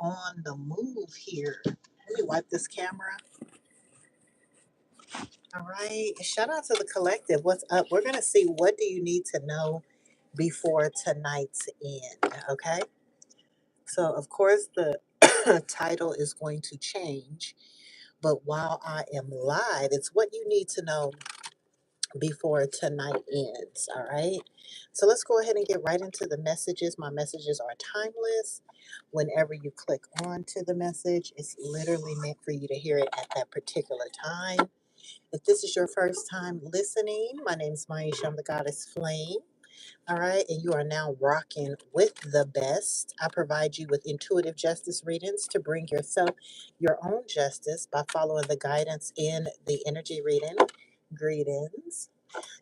on the move here. Let me wipe this camera. All right. Shout out to the collective. What's up? We're going to see what do you need to know before tonight's end. Okay. So, of course, the title is going to change. But while I am live, it's what you need to know before tonight ends. All right. So let's go ahead and get right into the messages. My messages are timeless. Whenever you click on to the message, it's literally meant for you to hear it at that particular time. If this is your first time listening, my name is Maisha. I'm the goddess Flame. All right, and you are now rocking with the best. I provide you with intuitive justice readings to bring yourself your own justice by following the guidance in the energy reading. Greetings.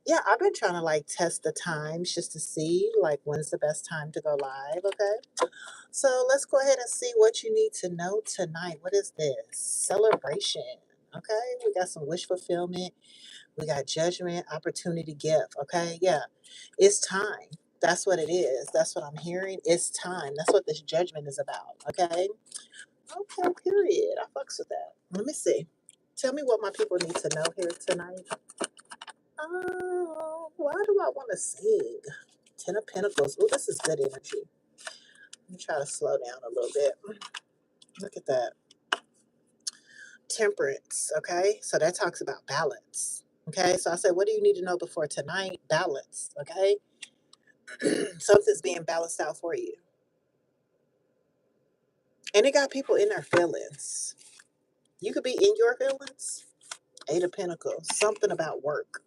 Yeah, I've been trying to like test the times just to see like when's the best time to go live. Okay, so let's go ahead and see what you need to know tonight. What is this? Celebration. Okay, we got some wish fulfillment. We got judgment, opportunity, gift. Okay, yeah, it's time. That's what it is. That's what I'm hearing. It's time. That's what this judgment is about. Okay. Okay. Period. I fucks with that. Let me see. Tell me what my people need to know here tonight. Oh, why do I want to sing? Ten of Pentacles. Oh, this is good energy. Let me try to slow down a little bit. Look at that. Temperance. Okay. So that talks about balance. Okay. So I said, what do you need to know before tonight? Balance. Okay. Something's being balanced out for you. And it got people in their feelings. You could be in your feelings. Eight of Pentacles. Something about work.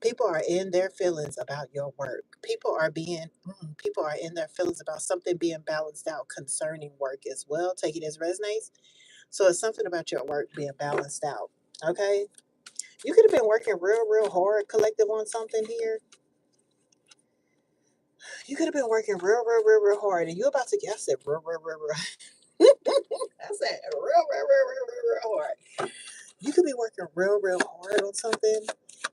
People are in their feelings about your work. People are in their feelings about something being balanced out concerning work as well. Take it as resonates. So it's something about your work being balanced out. Okay. You could have been working real hard, collective on something here. You could have been working real hard, and you about to get. I said real. I said real hard. You could be working real hard on something,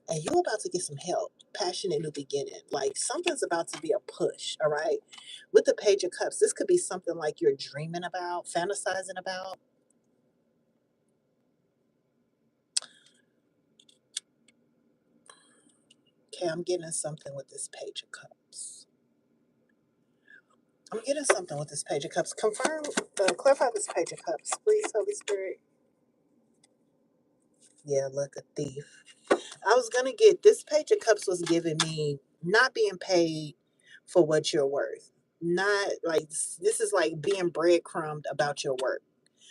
and you about to get some help. Passionate new beginning. Like something's about to be a push. All right. With the Page of Cups, this could be something like you're dreaming about, fantasizing about. Okay, I'm getting something with this Page of Cups. I'm getting something with this Page of Cups. Confirm, clarify this Page of Cups, please, Holy Spirit. Yeah, look, a thief. I was gonna get this Page of Cups was giving me not being paid for what you're worth. Not like this is like being breadcrumbed about your work.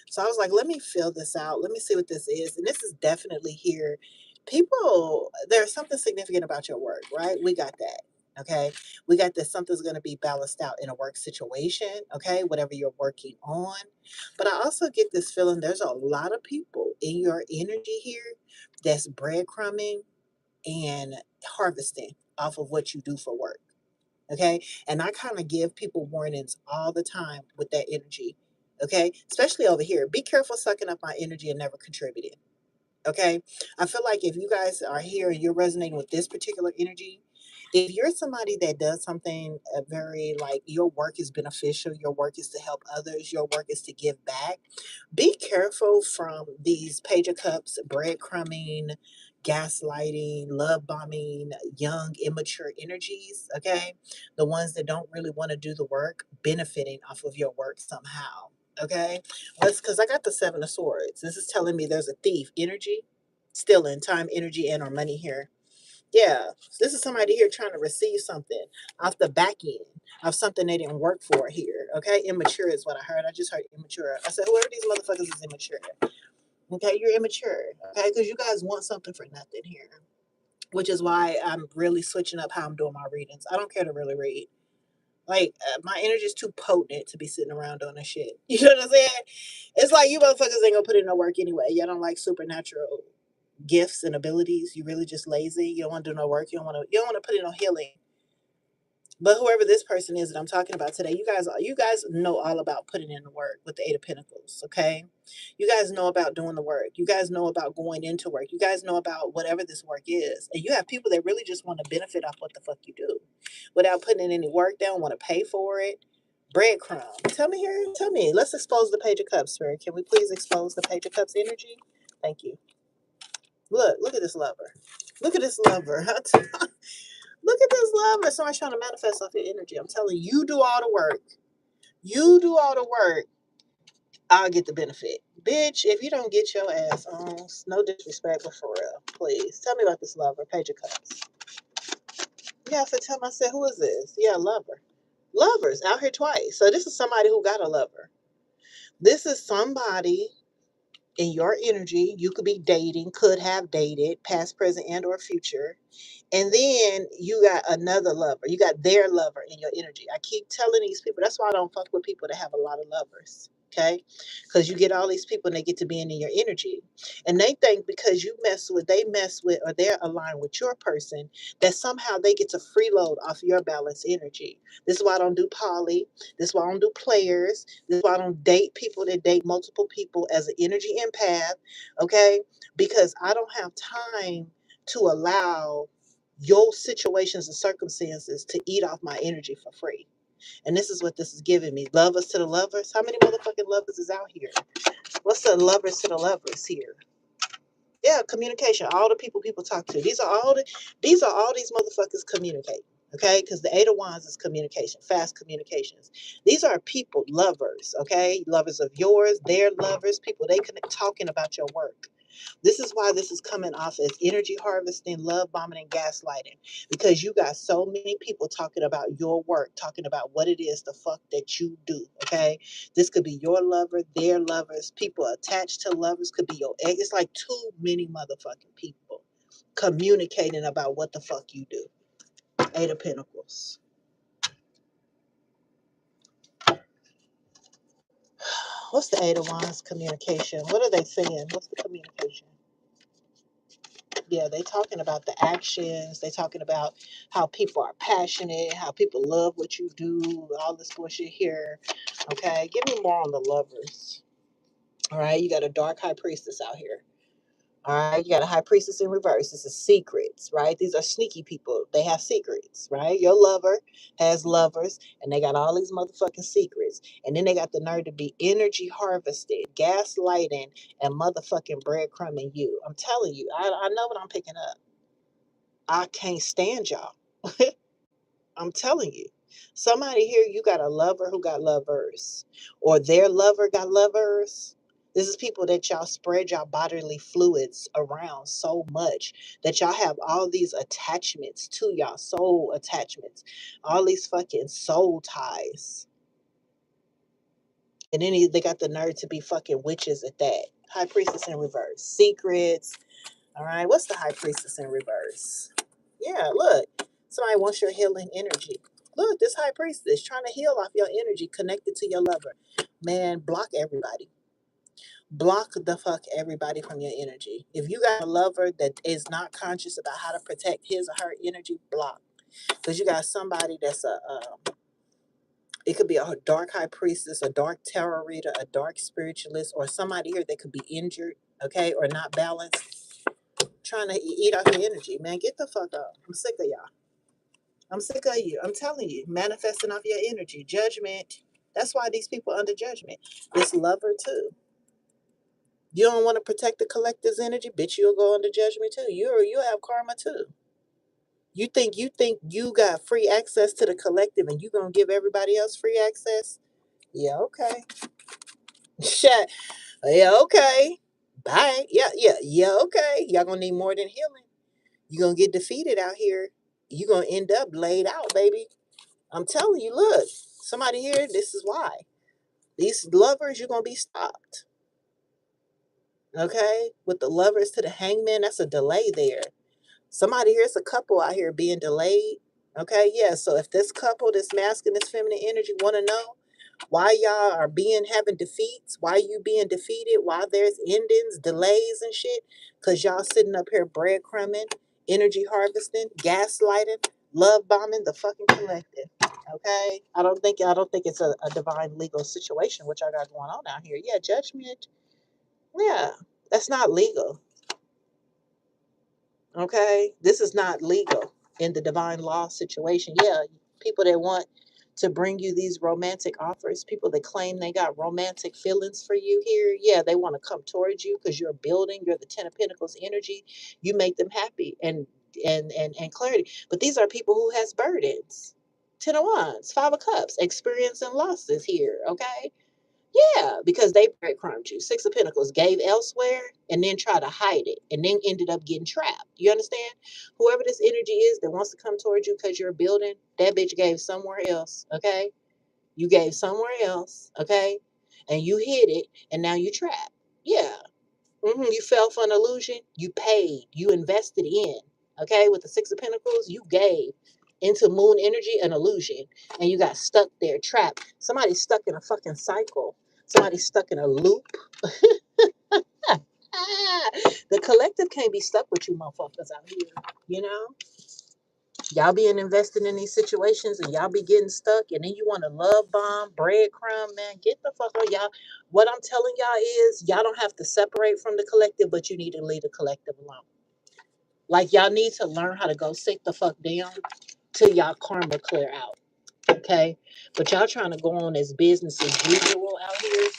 So I was like, let me fill this out. Let me see what this is. And this is definitely here. People, there's something significant about your work, right? We got that. Okay. We got that something's going to be balanced out in a work situation. Okay. Whatever you're working on. But I also get this feeling there's a lot of people in your energy here that's breadcrumbing and harvesting off of what you do for work. Okay. And I kind of give people warnings all the time with that energy. Okay. Especially over here. Be careful sucking up my energy and never contributing. Okay. I feel like if you guys are here and you're resonating with this particular energy, if you're somebody that does something very like your work is beneficial, your work is to help others, your work is to give back, be careful from these Page of Cups, breadcrumbing, gaslighting, love bombing, young, immature energies. Okay. The ones that don't really want to do the work, benefiting off of your work somehow. Okay. That's because I got the Seven of Swords. This is telling me there's a thief energy, stealing time, energy, and or money here. Yeah, this is somebody here trying to receive something off the back end of something they didn't work for here. Okay, immature is what I heard. I just heard immature. I said, whoever these motherfuckers is immature. Okay, you're immature. Okay, because you guys want something for nothing here, which is why I'm really switching up how I'm doing my readings. I don't care to really read. Like my energy is too potent to be sitting around doing this shit. You know what I'm saying? It's like you motherfuckers ain't gonna put in no work anyway. Y'all don't like supernatural gifts and abilities. You really just lazy. You don't want to do no work. You don't want to put in no healing. But whoever this person is that I'm talking about today, you guys know all about putting in the work with the Eight of Pentacles, okay? You guys know about doing the work. You guys know about going into work. You guys know about whatever this work is. And you have people that really just want to benefit off what the fuck you do without putting in any work. They don't want to pay for it. Breadcrumb. Tell me here. Tell me. Let's expose the Page of Cups, Spirit. Can we please expose the Page of Cups energy? Thank you. Look at this lover. Look at this lover. Look at this lover. Somebody's trying to manifest off your energy. I'm telling you, you do all the work. You do all the work. I'll get the benefit. Bitch, if you don't get your ass on, no disrespect, but for real, please. Tell me about this lover, Page of Cups. Yeah, so tell me, I said, who is this? Yeah, lover. Lovers out here twice. So this is somebody who got a lover. This is somebody in your energy you could be dating, could have dated, past, present, and or future. And then you got another lover. You got their lover in your energy. I keep telling these people, that's why I don't fuck with people that have a lot of lovers. Okay? Because you get all these people and they get to being in your energy. And they think because they mess with, or they're aligned with your person, that somehow they get to freeload off your balanced energy. This is why I don't do poly. This is why I don't do players. This is why I don't date people that date multiple people as an energy empath. Okay? Because I don't have time to allow your situations and circumstances to eat off my energy for free. And this is what this is giving me. Lovers to the lovers. How many motherfucking lovers is out here? What's the lovers to the lovers here? Yeah, communication. All the people talk to. These are all these motherfuckers communicate. Okay, because the Eight of Wands is communication, fast communications. These are people, lovers. Okay, lovers of yours, their lovers, people they connect talking about your work. This is why this is coming off as energy harvesting, love bombing, and gaslighting. Because you got so many people talking about your work, talking about what it is the fuck that you do. Okay. This could be your lover, their lovers, people attached to lovers, could be your ex. It's like too many motherfucking people communicating about what the fuck you do. Eight of Pentacles. What's the Eight of Wands communication? What are they saying? What's the communication? Yeah, they talking about the actions. They talking about how people are passionate, how people love what you do, all this bullshit here. Okay, give me more on the lovers. All right, you got a dark high priestess out here. All right, you got a high priestess in reverse. This is secrets, right? These are sneaky people. They have secrets, right? Your lover has lovers, and they got all these motherfucking secrets. And then they got the nerve to be energy harvested, gaslighting, and motherfucking breadcrumbing you. I'm telling you, I know what I'm picking up. I can't stand y'all. I'm telling you. Somebody here, you got a lover who got lovers, or their lover got lovers. This is people that y'all spread y'all bodily fluids around so much that y'all have all these attachments to y'all, soul attachments, all these fucking soul ties. And then they got the nerve to be fucking witches at that. High priestess in reverse. Secrets. All right. What's the high priestess in reverse? Yeah, look. Somebody wants your healing energy. Look, this high priestess trying to heal off your energy connected to your lover. Man, block everybody. Block the fuck everybody from your energy. If you got a lover that is not conscious about how to protect his or her energy, block. Because you got somebody that's it could be a dark high priestess, a dark tarot reader, a dark spiritualist, or somebody here that could be injured, okay, or not balanced, trying to eat off your energy. Man, get the fuck up. I'm sick of y'all. I'm sick of you. I'm telling you, manifesting off your energy. Judgment. That's why these people are under judgment. This lover too. You don't want to protect the collective's energy, bitch. You'll go under judgment too. You have karma too. You think you got free access to the collective, and you gonna give everybody else free access? Yeah, okay. Shut. Yeah, okay. Bye. Yeah, okay. Y'all gonna need more than healing. You gonna get defeated out here. You gonna end up laid out, baby. I'm telling you, look, somebody here, this is why. These lovers, you're going to be stopped. Okay? With the lovers to the hangman, that's a delay there. Somebody here, it's a couple out here being delayed. Okay? Yeah, so if this couple, this masculine, this feminine energy, want to know why y'all are having defeats, why you being defeated, why there's endings, delays and shit, because y'all sitting up here breadcrumbing, energy harvesting, gaslighting, love bombing the fucking collective. Okay, I don't think it's a divine legal situation what y'all got going on out here. Yeah, judgment. Yeah, that's not legal. Okay, this is not legal in the divine law situation. Yeah, people that want to bring you these romantic offers. People that claim they got romantic feelings for you here. Yeah, they want to come towards you because you're building, you're the Ten of Pentacles energy. You make them happy and clarity. But these are people who has burdens. Ten of Wands, Five of Cups, experiencing losses here. Okay. Yeah, because they breadcrumbed you. Six of Pentacles gave elsewhere and then tried to hide it and then ended up getting trapped. You understand? Whoever this energy is that wants to come towards you because you're building, that bitch gave somewhere else. Okay. You gave somewhere else. Okay. And you hid it and now you trapped. Yeah. You fell for an illusion. You paid. You invested in. Okay. With the Six of Pentacles, you gave into moon energy an illusion and you got stuck there, trapped. Somebody's stuck in a fucking cycle. Somebody's stuck in a loop. The collective can't be stuck with you motherfuckers out here. You know? Y'all being invested in these situations and y'all be getting stuck and then you want to love bomb, breadcrumb, man. Get the fuck on y'all. What I'm telling y'all is y'all don't have to separate from the collective, but you need to leave the collective alone. Like y'all need to learn how to go sit the fuck down till y'all karma clear out. Okay? But y'all trying to go on as business as usual out here.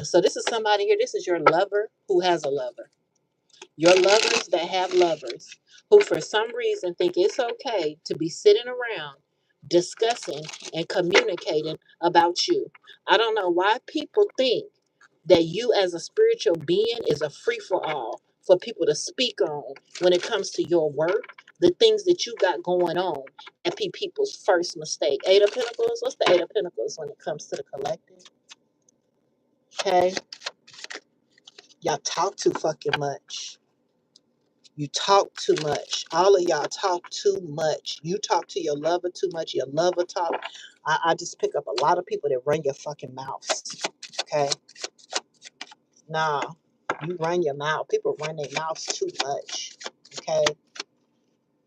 So this is somebody here. This is your lover who has a lover. Your lovers that have lovers who, for some reason, think it's okay to be sitting around discussing and communicating about you. I don't know why people think that you, as a spiritual being, is a free for all for people to speak on when it comes to your work, the things that you got going on. That be people's first mistake. Eight of Pentacles. What's the Eight of Pentacles when it comes to the collective? Okay, y'all talk too fucking much. You talk too much. All of y'all talk too much. You talk to your lover too much. Your lover talk. I just pick up a lot of people that run your fucking mouths. Okay? Nah. You run your mouth. People run their mouths too much. Okay?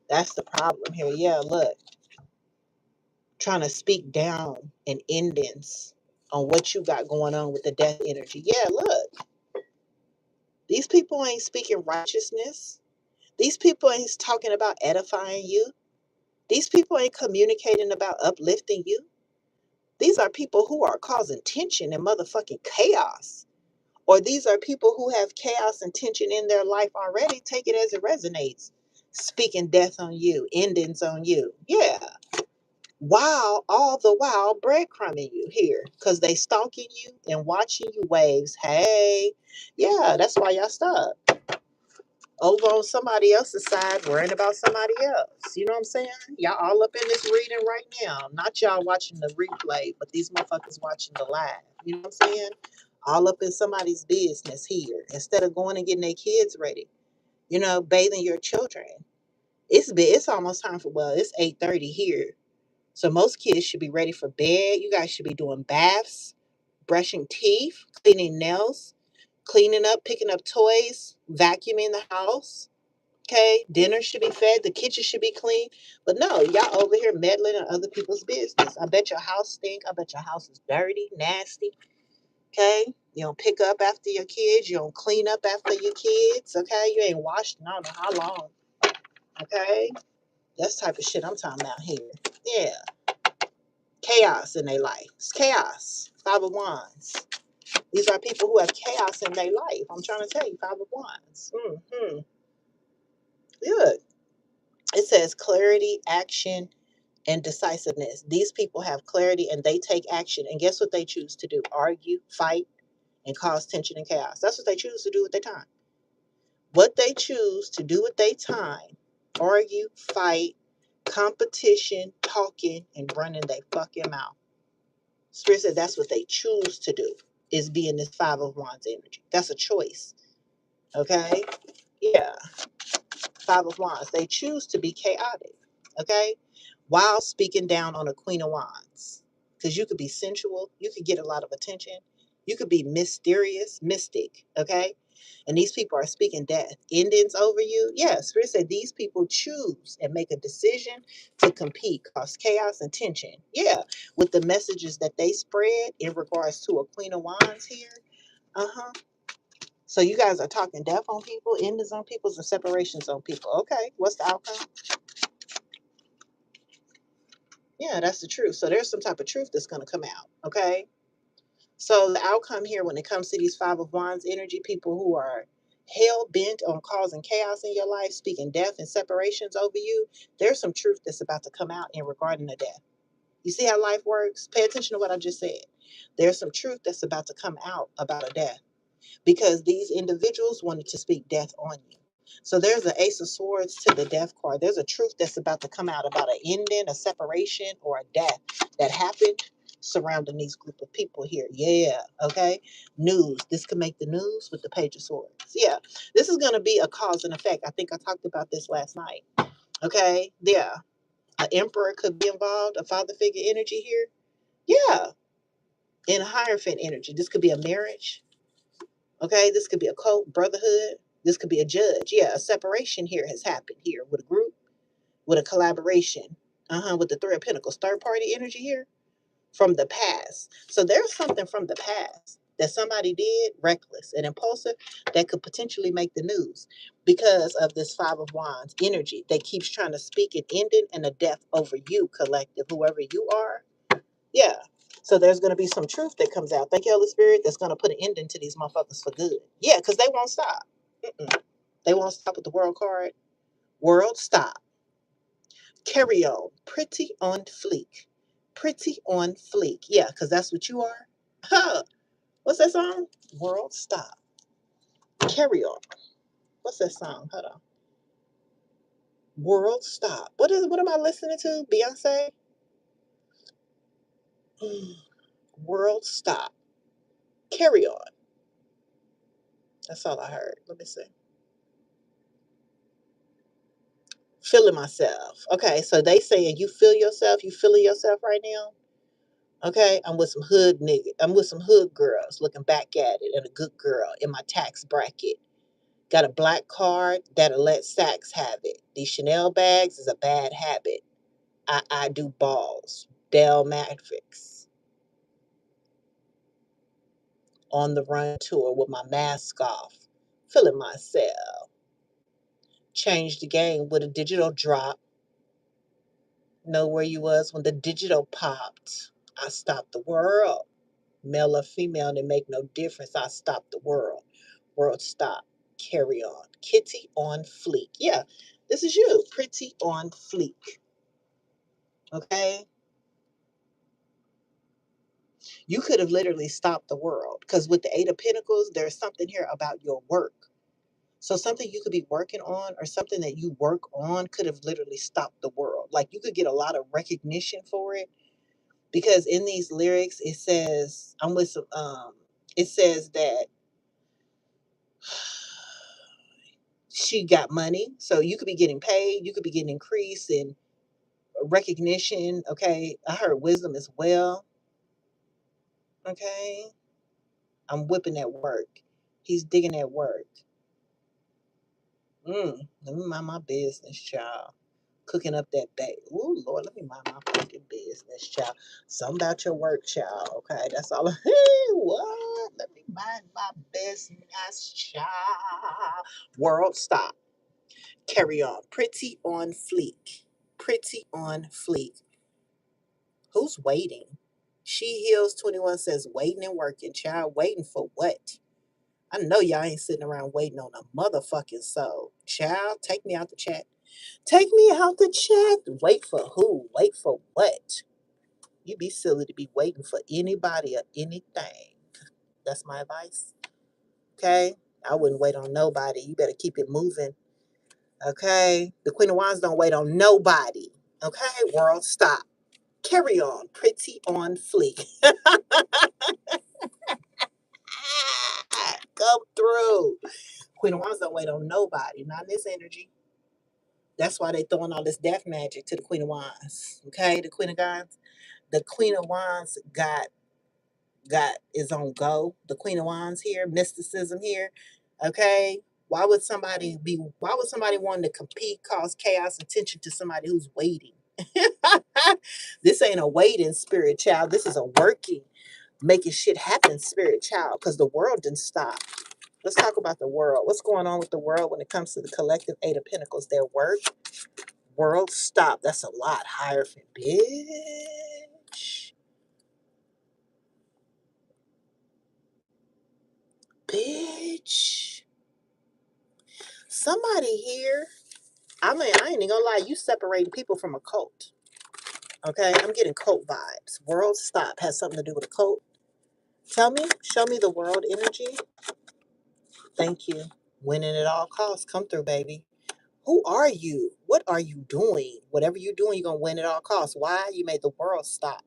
That's the problem here. Yeah, look. Trying to speak down and endings on what you got going on with the death energy. Yeah, look. These people ain't speaking righteousness. These people ain't talking about edifying you. These people ain't communicating about uplifting you. These are people who are causing tension and motherfucking chaos. Or these are people who have chaos and tension in their life already. Take it as it resonates. Speaking death on you, endings on you. Yeah. While all the while breadcrumbing you here. Because they stalking you and watching you waves. Hey. Yeah, that's why y'all stuck over on somebody else's side worrying about somebody else. You know what I'm saying? Y'all all up in this reading right now. Not y'all watching the replay, but these motherfuckers watching the live. You know what I'm saying? All up in somebody's business here. Instead of going and getting their kids ready. You know, bathing your children. It's almost time for, well, it's 8:30 here. So most kids should be ready for bed. You guys should be doing baths, brushing teeth, cleaning nails, cleaning up, picking up toys, vacuuming the house. Okay, dinner should be fed, the kitchen should be clean. But no, y'all over here meddling in other people's business. I bet your house stink. I bet your house is dirty, nasty. Okay, you don't pick up after your kids. You don't clean up after your kids. Okay, you ain't washed in I don't know how long. Okay, that's the type of shit I'm talking about here. Yeah, chaos in their life. It's chaos. Five of Wands. These are people who have chaos in their life. I'm trying to tell you, Five of Wands. Good. It says clarity, action, and decisiveness. These people have clarity and they take action. And guess what they choose to do? Argue, fight, and cause tension and chaos. That's what they choose to do with their time. What they choose to do with their time: argue, fight, competition, talking, and running their fucking mouth. Spirit said that's what they choose to do, is be in this Five of Wands energy. That's a choice. Okay? Yeah. Five of Wands. They choose to be chaotic. Okay? While speaking down on a Queen of Wands. Because you could be sensual, you could get a lot of attention, you could be mysterious, mystic, okay? And these people are speaking death, endings over you. Yeah, Spirit said these people choose and make a decision to compete, cause chaos and tension. Yeah, with the messages that they spread in regards to a Queen of Wands here. Uh-huh. So you guys are talking death on people, endings on people, and separations on people. Okay, what's the outcome? Yeah, that's the truth. So there's some type of truth that's going to come out. Okay. So the outcome here, when it comes to these Five of Wands energy, people who are hell bent on causing chaos in your life, speaking death and separations over you, there's some truth that's about to come out in regarding the death. You see how life works? Pay attention to what I just said. There's some truth that's about to come out about a death because these individuals wanted to speak death on you. So there's an Ace of Swords to the Death card. There's a truth that's about to come out about an ending, a separation, or a death that happened surrounding these group of people here. Yeah, okay. News. This could make the news with the Page of Swords. Yeah, this is going to be a cause and effect. I think I talked about this last night. Okay, yeah. An emperor could be involved, a father figure energy here. Yeah, in Hierophant energy. This could be a marriage. Okay, this could be a cult, brotherhood. This could be a judge. Yeah, a separation here has happened here with a group, with a collaboration. With the Three of Pentacles, third party energy here from the past. So there's something from the past that somebody did reckless and impulsive that could potentially make the news because of this Five of Wands energy that keeps trying to speak an ending and a death over you, collective, whoever you are. Yeah. So there's going to be some truth that comes out. Thank you, Holy Spirit, that's going to put an ending to these motherfuckers for good. Yeah, because they won't stop. Mm-mm. They won't stop with the world card. World, stop. Carry on. Pretty on fleek. Pretty on fleek. Yeah, because that's what you are. Huh. What's that song? World, stop. Carry on. What's that song? Hold on. World, stop. What am I listening to? Beyonce? World, stop. Carry on. That's all I heard. Let me see. Feeling myself. Okay, so they saying you feel yourself. You feeling yourself right now? Okay, I'm with some hood nigga. I'm with some hood girls looking back at it, and a good girl in my tax bracket. Got a black card that'll let Saks have it. These Chanel bags is a bad habit. I do balls. Dell Mavericks on the run tour with my mask off. Feeling myself. Changed the game with a digital drop. Know where you was when the digital popped. I stopped the world. Male or female, they make no difference. I stopped the world. World stop. Carry on. Kitty on fleek. Yeah, this is you. Pretty on fleek. Okay? You could have literally stopped the world because with the Eight of Pentacles, there's something here about your work. So something you could be working on or something that you work on could have literally stopped the world. Like you could get a lot of recognition for it because in these lyrics it says I'm with some it says that she got money. So you could be getting paid, you could be getting increase in recognition. Okay. I heard wisdom as well. Okay. I'm whipping at work. He's digging at work. Let me mind my business, child. Cooking up that bag. Ooh, Lord, let me mind my fucking business, child. Something about your work, child. Okay, that's all. What? Let me mind my business, child. World, stop. Carry on. Pretty on fleek. Pretty on fleek. Who's waiting? She Heals 21 says, waiting and working, child. Waiting for what? I know y'all ain't sitting around waiting on a motherfucking soul. Child, take me out the chat. Take me out the chat. Wait for who? Wait for what? You be silly to be waiting for anybody or anything. That's my advice. Okay? I wouldn't wait on nobody. You better keep it moving. Okay? The Queen of Wands don't wait on nobody. Okay? World, stop. Carry on. Pretty on fleek. Come through. Queen of Wands don't wait on nobody. Not in this energy. That's why they throwing all this death magic to the Queen of Wands. Okay? The Queen of Wands. The Queen of Wands got is on go. The Queen of Wands here, mysticism here. Okay. Why would somebody want to compete, cause chaos and tension to somebody who's waiting? This ain't a waiting spirit child. This is a working, making shit happen spirit child. Because the world didn't stop. Let's talk about the world. What's going on with the world when it comes to the collective Eight of Pentacles? Their work, World stop. That's a lot. Hierophant. Bitch. Bitch. Somebody here. I mean, I ain't even gonna lie. You separating people from a cult. Okay? I'm getting cult vibes. World stop has something to do with a cult. Tell me. Show me the world energy. Thank you. Winning at all costs. Come through, baby. Who are you? What are you doing? Whatever you're doing, you're going to win at all costs. Why? You made the world stop.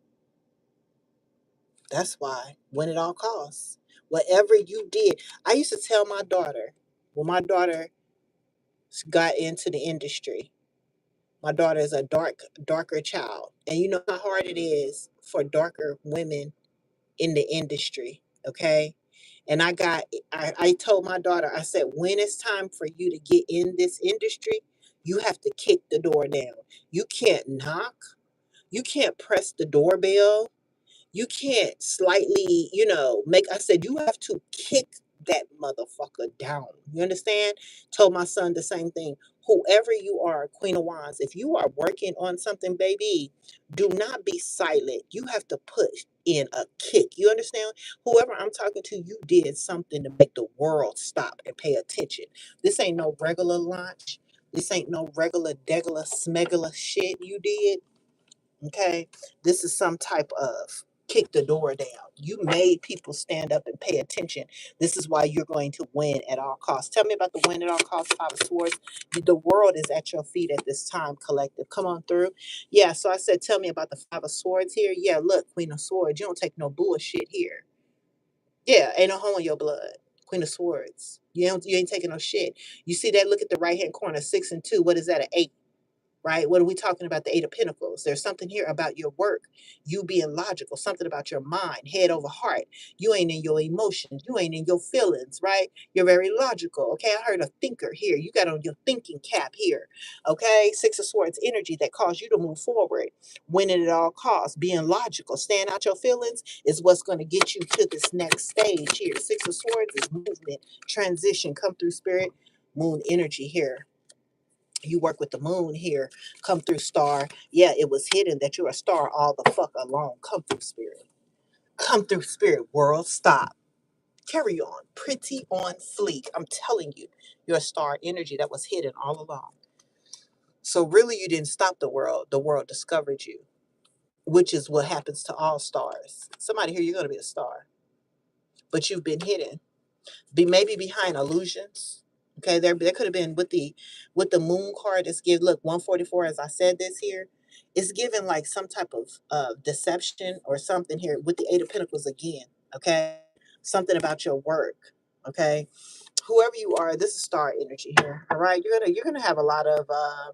That's why. Win at all costs. Whatever you did. I used to tell my daughter, when my daughter got into the industry, my daughter is a darker child. And you know how hard it is for darker women in the industry. Okay. And I told my daughter, I said, when it's time for you to get in this industry, you have to kick the door down. You can't knock. You can't press the doorbell. You can't slightly, make, I said, you have to kick that motherfucker down. You understand? Told my son the same thing. Whoever you are, Queen of Wands, if you are working on something, baby, do not be silent. You have to push in a kick. You understand? Whoever I'm talking to, you did something to make the world stop and pay attention. This ain't no regular launch. This ain't no regular, degular, smegular shit you did. Okay, this is some type of kick the door down. You made people stand up and pay attention. This is why you're going to win at all costs. Tell me about the win at all costs, Five of Swords. The world is at your feet at this time, collective. Come on through. Yeah, so I said, tell me about the Five of Swords here. Yeah, look, Queen of Swords, you don't take no bullshit here. Yeah, ain't no hole in your blood. Queen of Swords. You ain't taking no shit. You see that? Look at the right hand corner, 6 and 2. What is that? An 8? Right? What are we talking about? The Eight of Pentacles. There's something here about your work, you being logical, something about your mind, head over heart. You ain't in your emotions, you ain't in your feelings, right? You're very logical. Okay, I heard a thinker here. You got on your thinking cap here. Okay, Six of Swords energy that caused you to move forward, winning at all costs, being logical, staying out your feelings is what's going to get you to this next stage here. Six of Swords is movement, transition, come through spirit, moon energy here. You work with the moon here. Come through, star. Yeah, it was hidden that you're a star all the fuck along. Come through, spirit. Come through, spirit world. Stop. Carry on. Pretty on fleek. I'm telling you, you're a star energy that was hidden all along. So really, you didn't stop the world. The world discovered you, which is what happens to all stars. Somebody here, you're going to be a star, but you've been hidden. Be maybe behind illusions. Okay, there could have been with the moon card. It's give look 144. As I said this here, it's given like some type of deception or something here with the Eight of Pentacles again. Okay, something about your work. Okay, whoever you are, this is star energy here. All right, you're gonna have a lot of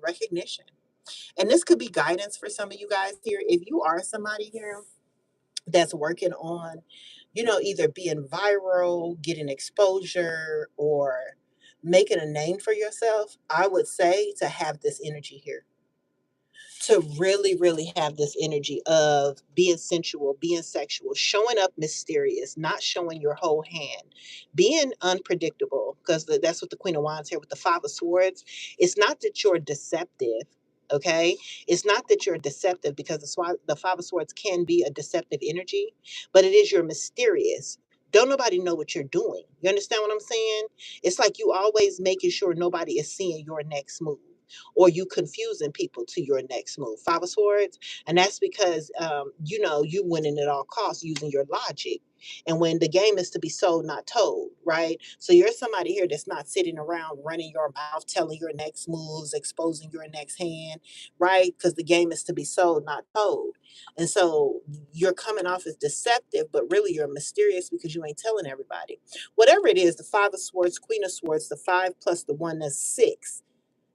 recognition, and this could be guidance for some of you guys here. If you are somebody here that's working on, either being viral, getting exposure, or making a name for yourself, I would say to have this energy here, to really, really have this energy of being sensual, being sexual, showing up mysterious, not showing your whole hand, being unpredictable, because that's what the Queen of Wands here with the Five of Swords. It's not that you're deceptive. Okay, it's not that you're deceptive because the Five of Swords can be a deceptive energy, but it is you're mysterious. Don't nobody know what you're doing. You understand what I'm saying? It's like you always making sure nobody is seeing your next move, or you confusing people to your next move. Five of Swords, and that's because you winning at all costs using your logic. And when the game is to be sold, not told, right? So you're somebody here that's not sitting around running your mouth, telling your next moves, exposing your next hand, right? Because the game is to be sold, not told. And so you're coming off as deceptive, but really you're mysterious because you ain't telling everybody. Whatever it is, the Five of Swords, Queen of Swords, the 5 plus the 1, that's 6.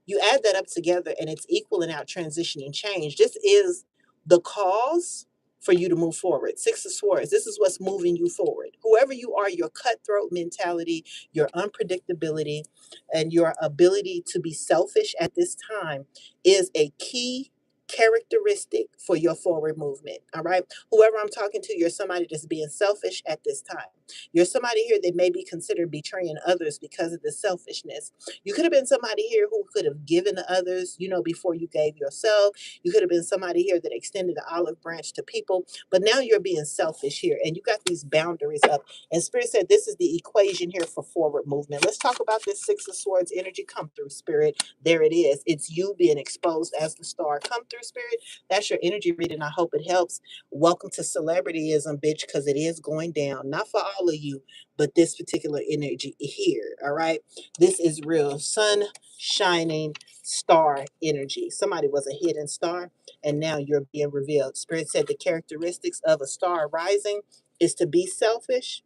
You add that up together and it's equaling out transition and change. This is the cause for you to move forward. Six of Swords, this is what's moving you forward. Whoever you are, your cutthroat mentality, your unpredictability, and your ability to be selfish at this time is a key characteristic for your forward movement. All right. Whoever I'm talking to, you're somebody that's being selfish at this time. You're somebody here that may be considered betraying others because of the selfishness. You could have been somebody here who could have given to others, before you gave yourself. You could have been somebody here that extended the olive branch to people, but now you're being selfish here and you got these boundaries up. And Spirit said this is the equation here for forward movement. Let's talk about this Six of Swords energy. Come through, Spirit. There it is. It's you being exposed as the star. Come through, Spirit. That's your energy reading. I hope it helps. Welcome to celebrityism, bitch, because it is going down. Not for all of you, but this particular energy here. All right. This is real sun shining star energy. Somebody was a hidden star, and now you're being revealed. Spirit said the characteristics of a star rising is to be selfish.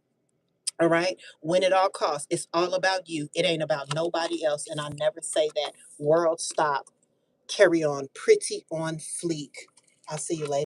All right. Win at all costs. It's all about you. It ain't about nobody else. And I never say that. World stop. Carry on. Pretty on fleek. I'll see you later.